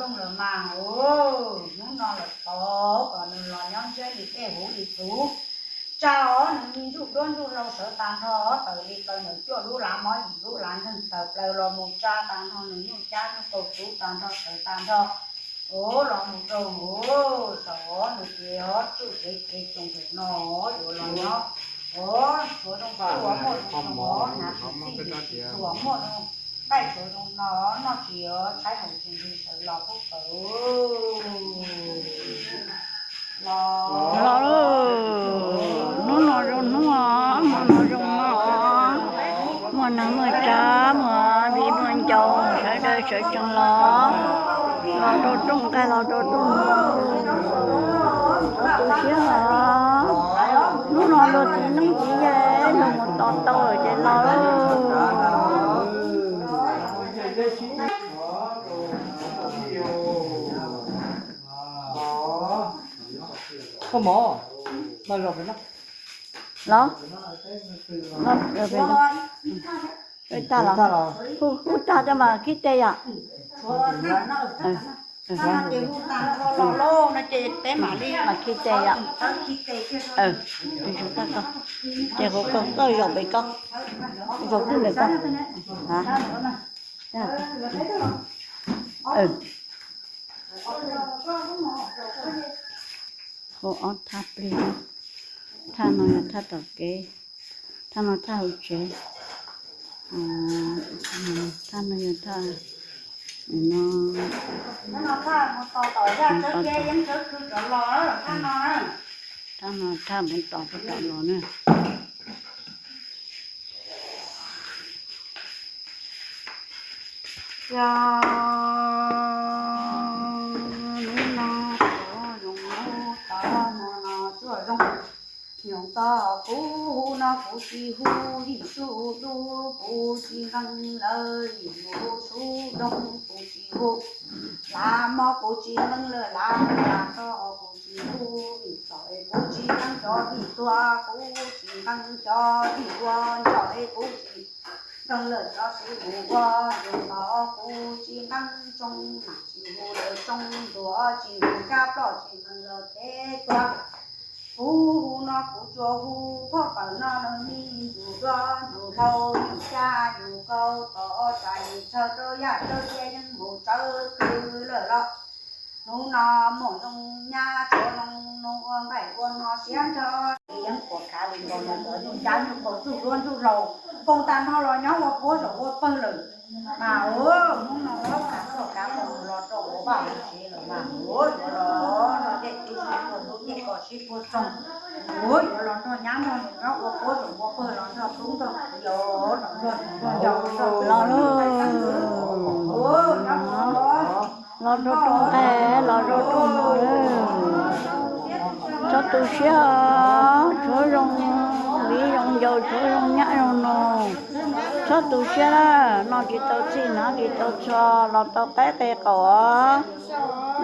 đông rồi mà nó là to còn là nhóm chơi đi cái hũ đi thú chào mình giúp đón giúp lâu sợ tàn thọ tự đi coi nữa chưa lú làm món gì lú làm thân tập lâu rồi một cha tàn thọ nữa một cha nó cầu chú tàn thọ sợ tàn thọ rồi một rồi sợ nữa kia chú cái trồng thử nó rồi nó rồi trong của một nạp gì của một đây chỗ trong nó chỉ trái hồng thì sợ lò phúc tử lò nó rong nó mà nó mới trả mà bị mình chồng sẽ đây sẽ chẳng lò đồ trung cái lò đồ trung tôi xíu hả nó đồ thì nó chỉ về nó một to rồi chạy lò có mỏ mà rồi phải nó rồi về nó rồi ta là hút ta cho mà khi tê à nó chơi té mà đi mà khi tê à thì chúng ta con chơi con tôi rồi bị con rồi cứ để con hả cô ăn tháp đi thà nó thà tao kế thà nó thà hậu chế thà nó thà nó thà một tỏi ra tới kế vẫn tới cứ chọn lò đó thà nó thà một tỏi cái chọn lò nữa ya nhung ta phú na phú chi hu đi su du phú chi hăng lời phú su đông phú chi hu la mo phú chi hăng lời la to phú chi hu đi sỏi phú chi hăng cho đi tua phú chi hăng cho đi quan cho phú chi trong lời cho sư hữu qua dùng đó phú chi hăng trong nặng chi hu lời trong tua chi hu cap đó chi hăng lời thế tua hu nó phụ cho hu có phần nó đi dù do dù lâu dù xa dù câu tỏ chạy sơ tơ ya tơ che nhưng một sơ cứ lời đó nu nó một trong nhà cho nông bảy con nó xén cho những của cả linh còn là ở trong chán trong cổ tu luôn rầu công tan họ lo nhóc qua phố rồi qua phân lử mà nó cả còn lo trộn vào thế là mà nó để đi còn nó để có ship qua trong nó cho nhám nó qua phố rồi qua phân nó cho đúng rồi lo trộn thế lo trộn cho tôi xíu chỗ rong bí rong dầu chỗ rong nhã rong nô cho tôi xíu nó chỉ tao xin nó chỉ tao cho nó tao cái cổ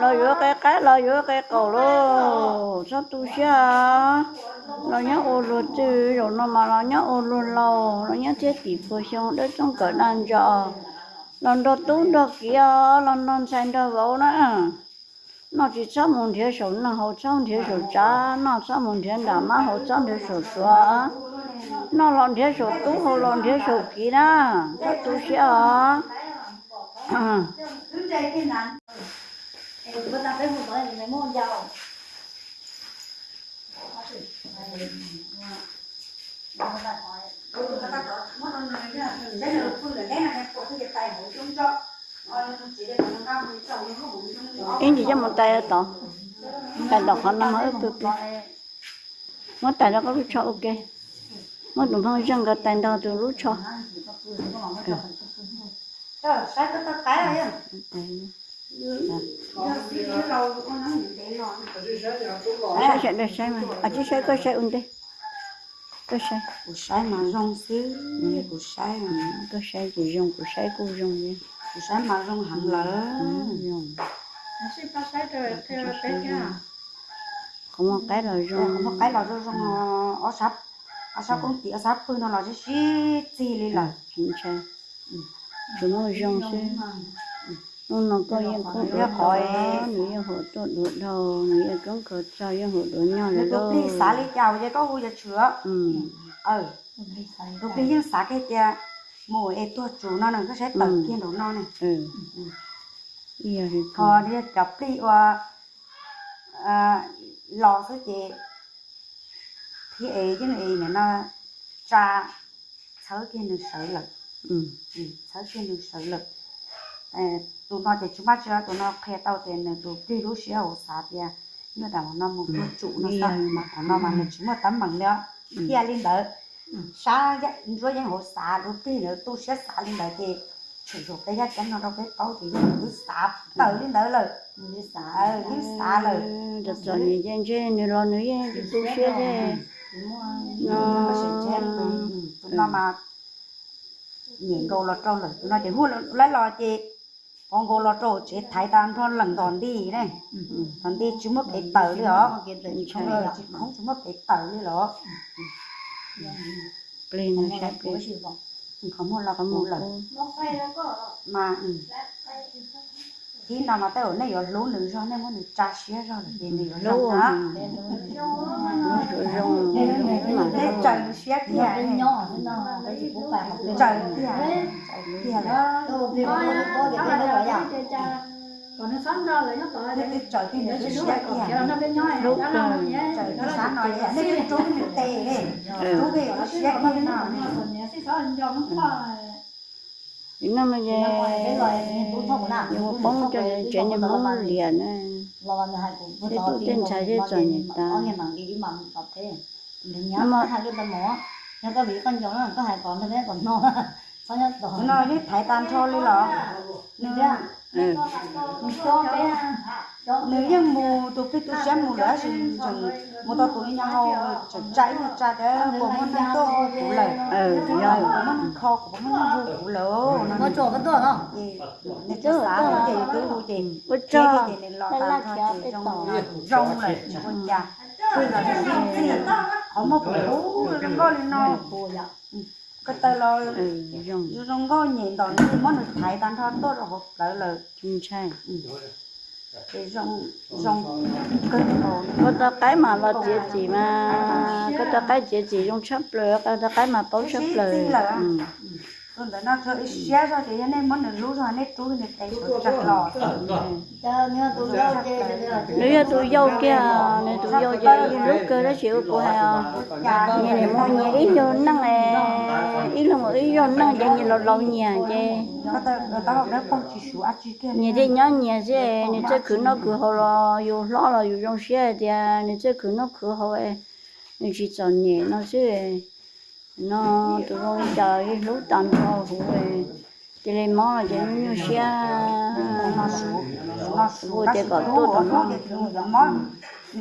nó giữa cái nó giữa cái cổ luôn cho tôi xíu nó nhớ ô luôn chứ rồi nó mà nó nhớ ô luôn lâu nó nhớ chết tỷ phơi xong đấy trong cỡ đàn trọ lần đầu tú đó kia lần đầu xanh đó gấu nữa nó chỉ cho một thiên số nó hậu trong thiên số cha nó cho một thiên đám mà hậu trong thiên số xóa nó lần thiên số tú hậu lần thiên số kia đó cho tú xí em chỉ cho một tay to tay đọc họ nằm ở từ một tay đó có lúc cho ok một đồng phong răng cái tay đó từ lúc cho sai cái rồi sai chuyện đây sai mà chỉ sai có sai ổn có sai mà rong xíu có sai mà có sai của rong gì có sai mà rong hẳn lỡ rong không một cái là rong ở sắp cũng chỉ ở sắp thôi nó là chỉ gì đi là chính xác chúng nó rong xíu nó có những con Nó khỏi. những hộ tốt đột đầu những con cỡ cho những hộ đột nhau là lúc đi xả lý chào vậy có hôi giờ chữa lúc đi những xả cái kia mùi ấy tua chủ nó nó sẽ tận kia đồ nó này giờ thì còn đi chọc đi và lò số chị thì ấy chứ này nó tra sớ kia được sở lực sớ kia được sở lực tụi nó thì chúng ta tụi nó khe tao tiền tụi đi lúc xíu ở xã thì như là nó một cái trụ nó sao mà nó mà mình chỉ một tấm bằng đó kia lên đỡ xã rồi những hộ xã lúc đi nữa tôi sẽ xã lên đỡ thì sử dụng cái giá chắn nó đâu cái tao thì cứ xã tự lên đỡ rồi đi xã rồi được rồi như vậy chứ như lo nữa thì tôi sẽ nó sẽ chết tụi nó mà nhìn đồ lọt trâu rồi tụi nó chỉ hút lấy lò chị con cô lo trâu chết thái tan thon lần đòn đi này đòn đi chúng mất cái tờ đi đó không rồi chỉ không chúng mất cái tờ đi đó lên nó sẽ không muốn là không muốn lần mà khi nào mà tới ở đây ở lúa nữa rồi nên muốn được trà xía rồi thì mình ở lúa hả để trời nó xía kia trời kia là còn nó sáng ra là nó tội cái trời kia nó xía kia nó bên nhau lúc trời nó sáng nói vậy nên cái chú nó tê đấy chú kia nó xía kia nào nó mà nhưng bóng cho chuyện như bóng liền này thế tôi tên trái thế chuẩn như ta nó mà hai cái tấm mỏ nó có bị con chó nó có hai con thế còn no sao nhá tổ nó biết thái tan cho đi lọ nữa cho cái nếu như mù tụi cái tụi xem mù đã thì mù tao tụi nhau chẳng cháy một cha cái bộ môn nó to của lời rồi bộ môn kho của bộ môn của lỡ nó trộn cái tuổi không nên chứ xã thì tôi đủ tiền có cho nên lọ tan cho thì trong rong này con già tôi là gì không có bố nó có lên nói cái tay lo rong có nhìn toàn cái món được thái tan thôi tốt rồi lỡ lỡ chung chai cái rong cái có ta cái mà là chỉ mà có ta cái chỉ trong chấp lời có ta cái mà bấu chấp lời còn đó nó chơi xé ra thì nên món được lú rồi nên chú thì tay chặt lò cho nhớ tôi dâu nếu tôi dâu kia nên tôi dâu gì lúc cơ đó chịu của hai nhà này mua nhà ít vô năng này ít là một ít vô năng cho như lâu nhà chứ tao học đó không chỉ số ăn chỉ kia nhà thì nhớ nhà chứ nên chứ cứ nó cứ họ lo vô lo là vô trong xe thì nên chứ cứ nó cứ họ nên chỉ chọn nhà nó chứ nó tụi con chờ cái lúc tàn thôi rồi thì lấy món là cho nó xe nó số thì có tốt rồi nó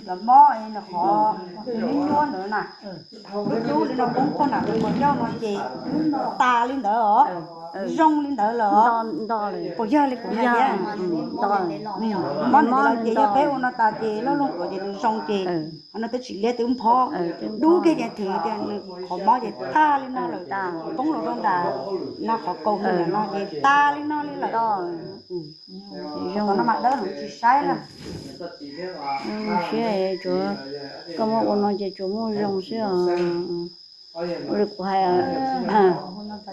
cái món ấy nó khó lính luôn nữa nè chú đi nó cũng có nào một nhau nó gì ta lên đỡ rong lên đỡ lỡ đo rồi bây giờ lên cũng vậy món là gì cho bé nó ta gì nó luôn có gì rong gì nó tới chỉ lấy từ phò đủ cái gì thì họ món gì ta lên nó rồi ta bóng lỗ trong đà nó khó câu hơn nó gì ta lên nó lên là còn nó mặc đỡ không chỉ sai là xe chỗ có một nó chỉ chỗ mua rong xe rồi của hai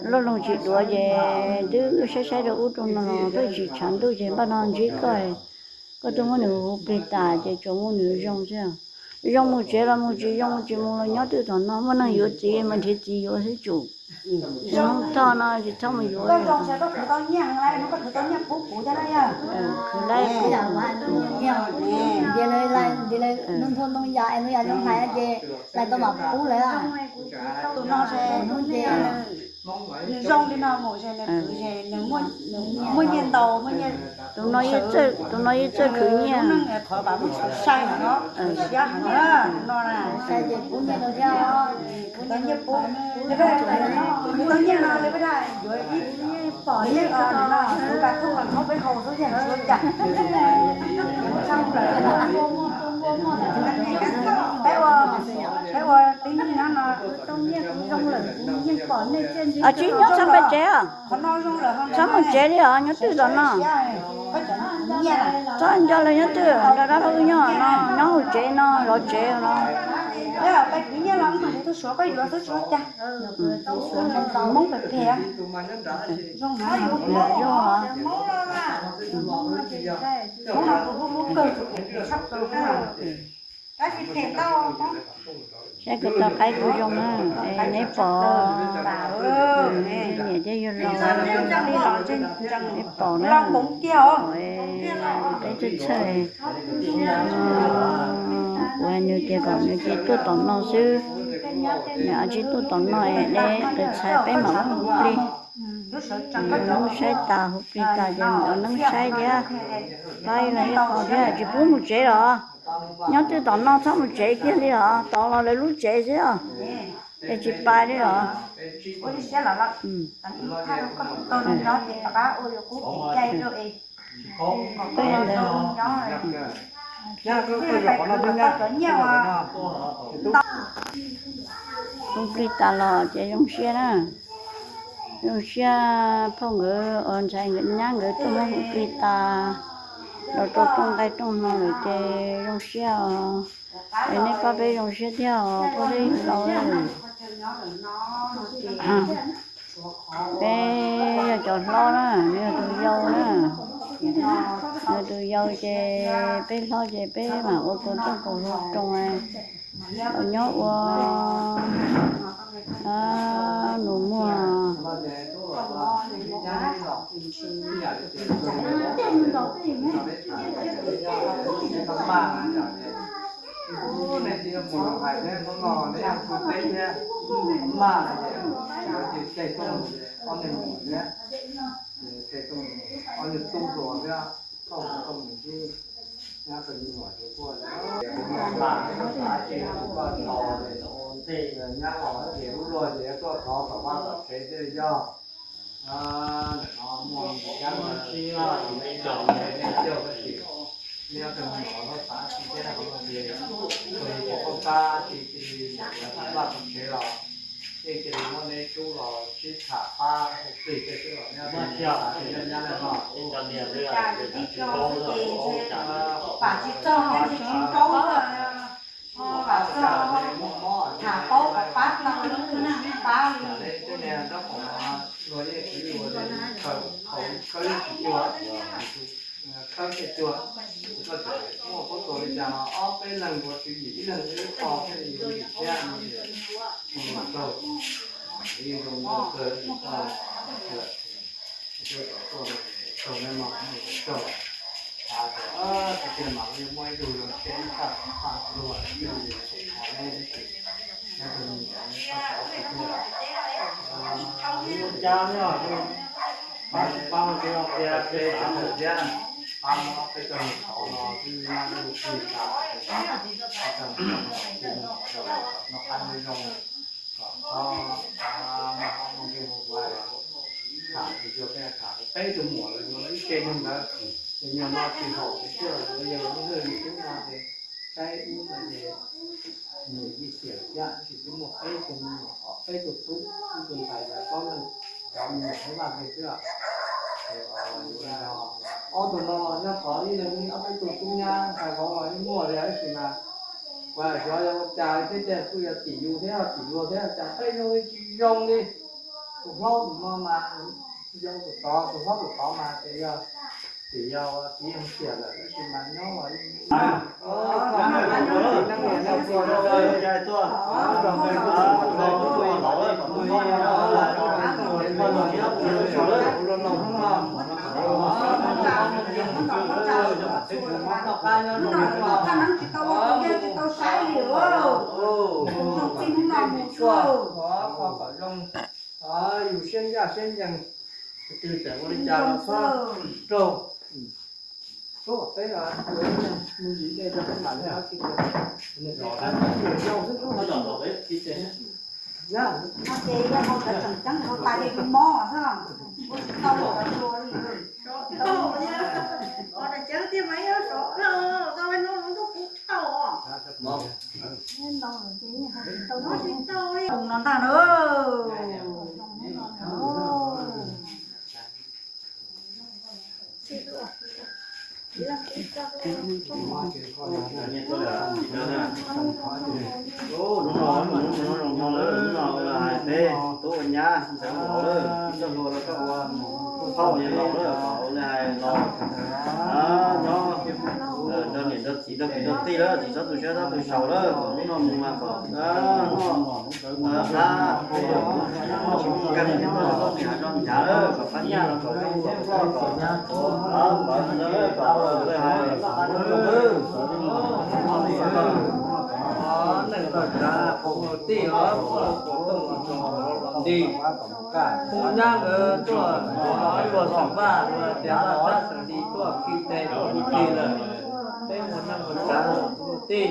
lo lòng chị đùa về đứa sai được út trong nó tôi chỉ chán tôi chỉ bắt nó chỉ coi có tôi muốn nấu bê ta chỉ chỗ muốn nấu rong xe rong một chế là một chế rong một chế một là nhớ từ thằng nó nó yếu chế mình thì chỉ yếu thế chủ rong to nó chỉ thằng mình yếu cái rong xe có thử tao nhang lại nó có thử tao nhang cũ cho đây à cứ lấy bây giờ mà về lại nông thôn nông gia em nói trong này về lại tôi mặc cũ lại à tụi nó sẽ rong đi nào ngồi xe này cứ xe nếu mua nhiên tàu mua nhiên tụi nó ít chơi cứ nha nó nghe khỏi bảo sai hả nó giá hả nó là sai gì cũng như nó theo tao nhớ bố tao nhớ nó lấy cái này rồi ít bỏ nhớ nó tụi bạn không là không phải hồ số tiền số chặt xong rồi cái qua tính nó trong nhớ trong lời nhưng bỏ lên trên à chị nhớ sao phải chế à nó rong là sao mà chế đi à nhớ từ đó nó nhẹ cho anh cho là nhớ từ đó đó nó nhỏ hồi chế nó lo chế nó đấy là cái nhẹ lắm mà tôi số cái đó tôi số cha mong phải phê rong hả rong hả mong là cũng cơ sắp cơ cái gì thèm tao sẽ có tao cái của rong á nếp bò nhẹ chứ vô lo nếp bò nó lòng cũng kêu cái chút chơi quen như kia còn như kia tôi tổng nó sư nhà chỉ tôi tổng nó để xài bé mà không đi nó sai ta hụt đi ta cho nó sai ra đây là còn thế chỉ bốn một chế rồi nhớ tôi tổng nó xong một chế kia đi hả tổng nó lấy lúc chế chứ à để chỉ bài đi hả ôi sẽ là thay có tôi nó thì bà ôi cũng chạy rồi cái này nha cái nhỏ nó bên nha không đi ta lo chế trong xe đó trong xe phong ngữ ổn chạy ngữ nhá ngữ tôi không đi ta rồi tôi trong cái trong nó rồi chế trong xe để nên có bé trong xe theo có đi lâu rồi bé cho lo đó nếu tôi dâu đó nếu tôi dâu chế bé lo chế bé mà ô tô trong cổ trong này ở nhớ nụ mua này chỉ là một vài cái nó ngò đấy ăn cơm tây nhá mà chỉ chạy tung con này một nhá chạy tung con này tung rồi nhá không những cái nhá phải đi ngoài cái qua đấy mà cái con ngò này ổn định rồi nhá ngò nó hiểu rồi thì có khó cả ba tập thế thế cho nó mua cái mà chi là mấy chồng này chưa có gì nếu từ nhỏ nó phá thì cái này không gì rồi con ta thì là ba phần chế rồi cái nó nên chú rồi chỉ thả ba một tỷ cái chứ rồi nha mà chiều thì nhân nhân là nó cho nhiều rồi đi cho bà chỉ cho họ chỉ câu rồi bà cho thả câu và phát là ba cái này nó cũng rồi cái rồi khởi chùa khởi chùa có thể mua có tuổi già cái lần của chữ gì lần cái kho cái gì gì ra thì một đầu đi dùng một giờ thì rồi nên mà rồi thì tiền mà như mỗi đồ là cái cả rồi như vậy họ nên thì nên mình cha nhá bao nhiêu cái thời gian nó cái cần nó cứ mang được gì cả nó ăn đi rồi mà không cái một vài thả thì cho cái thả cái tay từ mùa rồi nó lấy cây nhưng đó thì nhiều nó thì hậu cái chưa bây giờ nó hơi chúng ta thì cái uống là gì người đi xỉa ra thì cái một cây từ nhỏ cây từ tú từ phải là có lần chọn một cái bàn thì chưa tụi nó có đi lên nó phải tụi tung nha phải có nói mua đấy thì mà và cho trà cái tiền tôi là chỉ dù thế là trà cây nó chỉ rong đi tụi nó mà dâu tụi to mà thì chỉ không xỉa là cái gì mà nó màอยู่เส้นยาเส้นยังตื่นแต่ว่าจะฟ้าโตก็thế là mình chỉ đây là cái bản là cái này rõ ràng nhiều rất nó nhỏ rồi đấy tí thế nhá nó chế ra một cái chẳng chẳng một tay đi mò sao tao bỏ cái chua đi tao nhá còn là chớ tiêu mấy nó sổ tao bên nó cũng tao nên đâu rồi chứ tao nói chuyện tao đi không nó ta nữa Ô, nó là thế, tôi ở nhà, sẽ bỏ đấy, cho tôi là các không thì lẩu đấy, lẩu này lẩu, nó đơn giản đơn chỉ đơn tí đó, chỉ cho tôi chơi đó, tôi sầu đó, còn nó mà còn nó cần cái nó có nhà cho trả đó, còn phát nhà là còn đó, còn đó, còn đây hay, này là ra không tí ở đi không nhang ở chỗ nói luôn sắm ba rồi để là ra xử lý chỗ khi tệ chỗ đi là đây một năm một tháng tí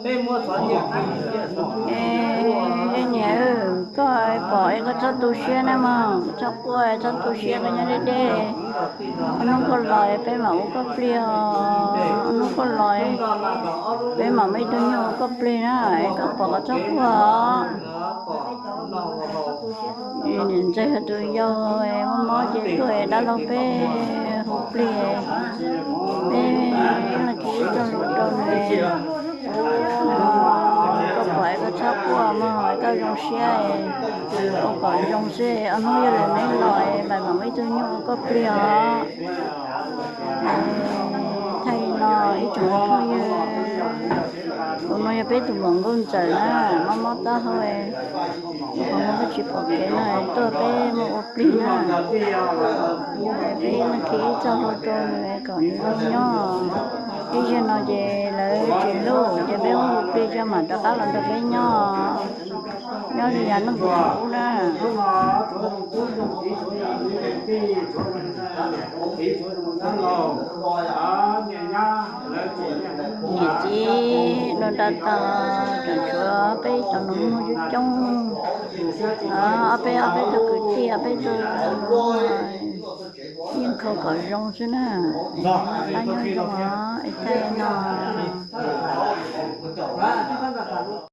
đây mua xoắn nhiều cái nhà có bỏ cái cho tu sửa nè mà cho qua cho tu sửa cái nhà đây nó có loại cái mẫu có plia nó có loại cái mà mấy đứa nhau có plia này có bỏ cho qua nhìn thấy tụi yo em mới chỉ cười đã lâu bé học plia bé là chỉ cho này có phải có chắc qua mà hỏi có dòng xe có còn dòng xe anh nói là mấy loại bài mà mấy đứa nhau có plia thay nó ít chỗ thôi hôm nay bé tụi mình cũng chờ na mama ta thôi không có chịu bỏ cái này tôi bé một pin na bé nó khí cho họ cho này còn nhỏ cái gì nó về lại chỉ luôn để bé một pin cho mà ta cá làm được bé nhỏ nhỏ thì nó cũng na gì chứ nó đã ta chẳng chúa bé cho nó mua chút trong bé cho cứ chi bé cho nhưng không có rong chứ nè anh nhớ cho nó cái nó